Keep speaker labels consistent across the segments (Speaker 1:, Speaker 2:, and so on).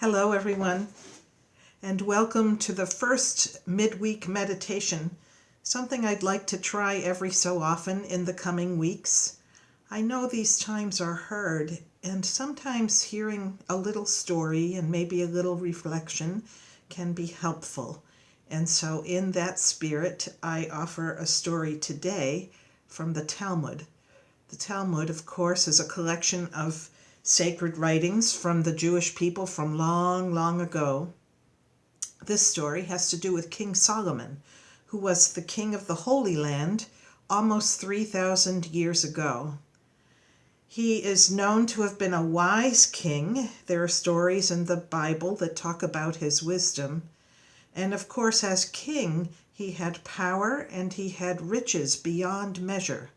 Speaker 1: Hello, everyone, and welcome to the first midweek meditation, something I'd like to try every so often in the coming weeks. I know these times are hard, and sometimes hearing a little story and maybe a little reflection can be helpful. And so, in that spirit, I offer a story today from the Talmud. The Talmud, of course, is a collection of sacred writings from the Jewish people from long, long ago. This story has to do with King Solomon, who was the king of the Holy Land almost 3,000 years ago. He is known to have been a wise king. There are stories in the Bible that talk about his wisdom. And of course, as king, he had power and he had riches beyond measure.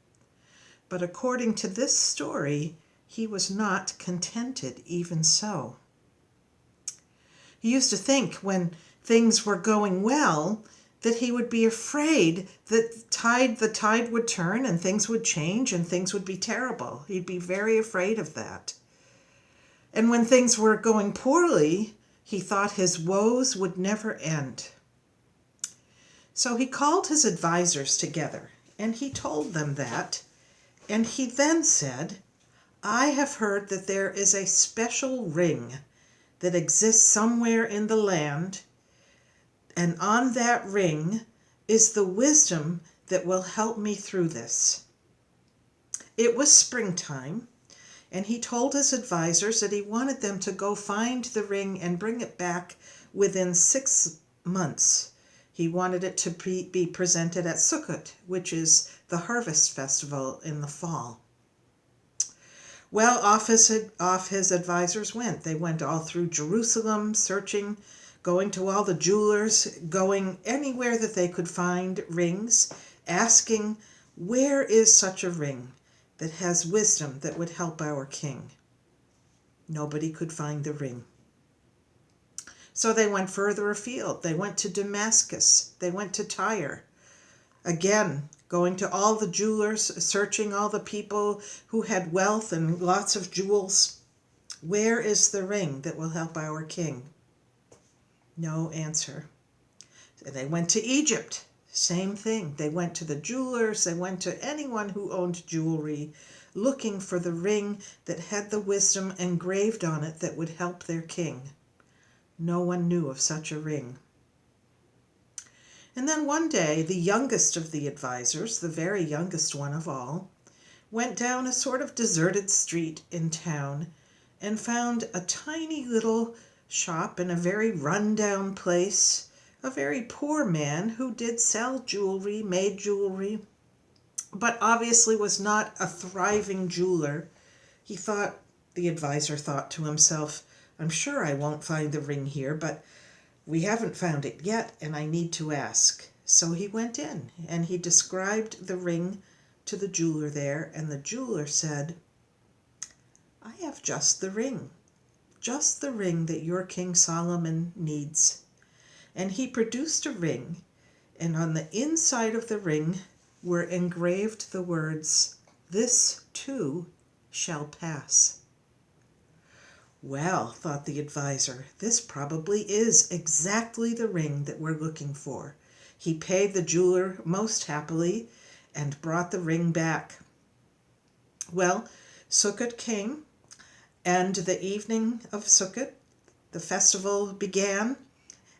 Speaker 1: But according to this story, he was not contented even so. He used to think when things were going well that he would be afraid that the tide would turn and things would change and things would be terrible. He'd be very afraid of that. And when things were going poorly, he thought his woes would never end. So he called his advisors together and he told them that. And he then said, I have heard that there is a special ring that exists somewhere in the land, and on that ring is the wisdom that will help me through this. It was springtime, and he told his advisors that he wanted them to go find the ring and bring it back within 6 months. He wanted it to be presented at Sukkot, which is the harvest festival in the fall. Well, off his advisors went. They went all through Jerusalem, searching, going to all the jewelers, going anywhere that they could find rings, asking, where is such a ring that has wisdom that would help our king? Nobody could find the ring. So they went further afield. They went to Damascus. They went to Tyre. Again, going to all the jewelers, searching all the people who had wealth and lots of jewels. Where is the ring that will help our king? No answer. They went to Egypt. Same thing. They went to the jewelers. They went to anyone who owned jewelry, looking for the ring that had the wisdom engraved on it that would help their king. No one knew of such a ring. And then one day, the youngest of the advisors, the very youngest one of all, went down a sort of deserted street in town and found a tiny little shop in a very run-down place, a very poor man who did sell jewelry, made jewelry, but obviously was not a thriving jeweler. The advisor thought to himself, I'm sure I won't find the ring here, but we haven't found it yet, and I need to ask. So he went in, and he described the ring to the jeweler there, and the jeweler said, I have just the ring that your King Solomon needs. And he produced a ring, and on the inside of the ring were engraved the words, This too shall pass. Well, thought the advisor, this probably is exactly the ring that we're looking for. He paid the jeweler most happily and brought the ring back. Well, Sukkot came, and the evening of Sukkot, the festival began,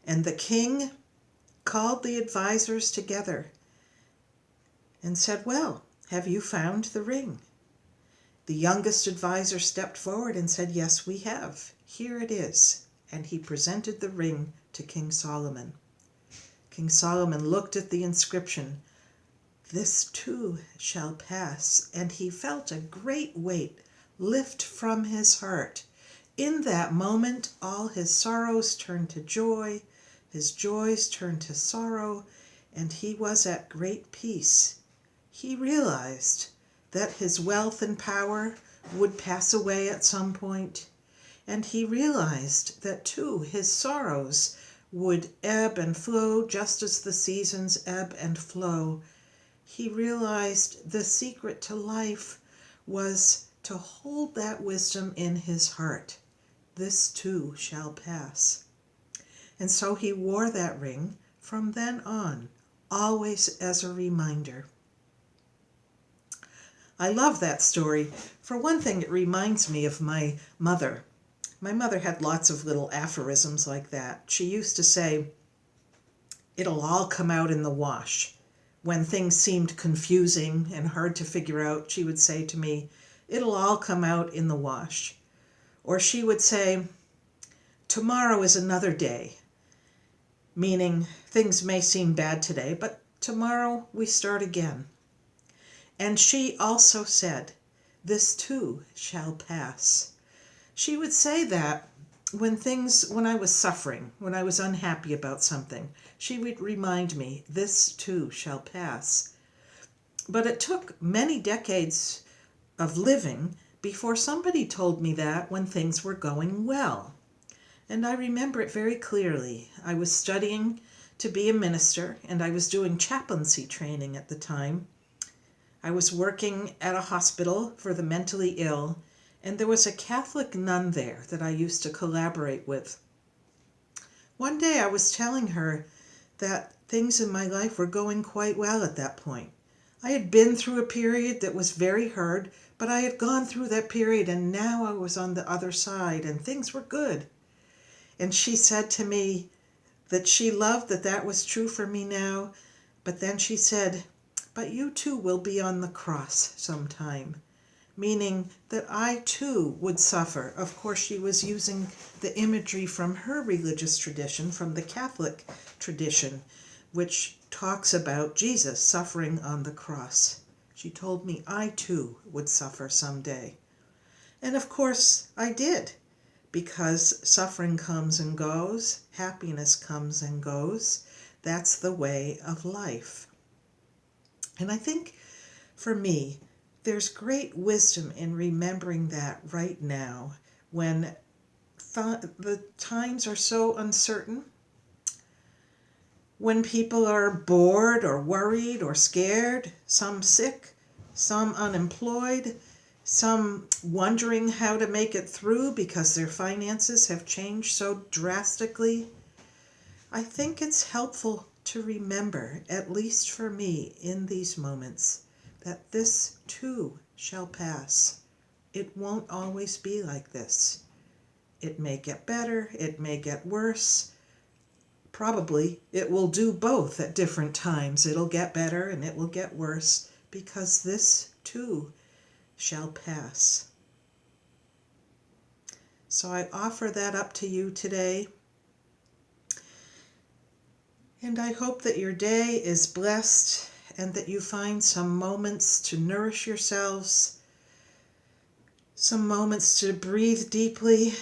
Speaker 1: and the king called the advisors together and said, well, have you found the ring? The youngest advisor stepped forward and said, yes, we have. Here it is. And he presented the ring to King Solomon. King Solomon looked at the inscription, This too shall pass, and he felt a great weight lift from his heart. In that moment, all his sorrows turned to joy, his joys turned to sorrow, and he was at great peace. He realized that his wealth and power would pass away at some point, and he realized that too his sorrows would ebb and flow just as the seasons ebb and flow. He realized the secret to life was to hold that wisdom in his heart this too shall pass. And so he wore that ring from then on, always as a reminder. I love that story. For one thing, it reminds me of my mother. My mother had lots of little aphorisms like that. She used to say, "It'll all come out in the wash." When things seemed confusing and hard to figure out, she would say to me, "It'll all come out in the wash." Or she would say, "Tomorrow is another day," meaning things may seem bad today, but tomorrow we start again. And she also said, "This too shall pass." She would say that when I was suffering, when I was unhappy about something, she would remind me, "This too shall pass." But it took many decades of living before somebody told me that when things were going well. And I remember it very clearly. I was studying to be a minister, and I was doing chaplaincy training at the time. I was working at a hospital for the mentally ill, and there was a Catholic nun there that I used to collaborate with. One day I was telling her that things in my life were going quite well at that point. I had been through a period that was very hard, but I had gone through that period and now I was on the other side and things were good. And she said to me that she loved that that was true for me now, but then she said, "But you too will be on the cross sometime," meaning that I too would suffer. Of course, she was using the imagery from her religious tradition, from the Catholic tradition, which talks about Jesus suffering on the cross. She told me I too would suffer someday. And of course I did, because suffering comes and goes, happiness comes and goes. That's the way of life. And I think for me, there's great wisdom in remembering that right now when the times are so uncertain, when people are bored or worried or scared, some sick, some unemployed, some wondering how to make it through because their finances have changed so drastically. I think it's helpful to remember, at least for me in these moments, that this too shall pass. It won't always be like this. It may get better, it may get worse. Probably it will do both at different times. It'll get better and it will get worse, because this too shall pass. So I offer that up to you today. And I hope that your day is blessed and that you find some moments to nourish yourselves, some moments to breathe deeply,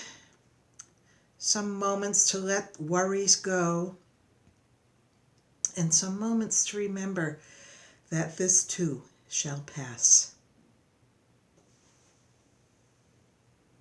Speaker 1: some moments to let worries go, and some moments to remember that this too shall pass.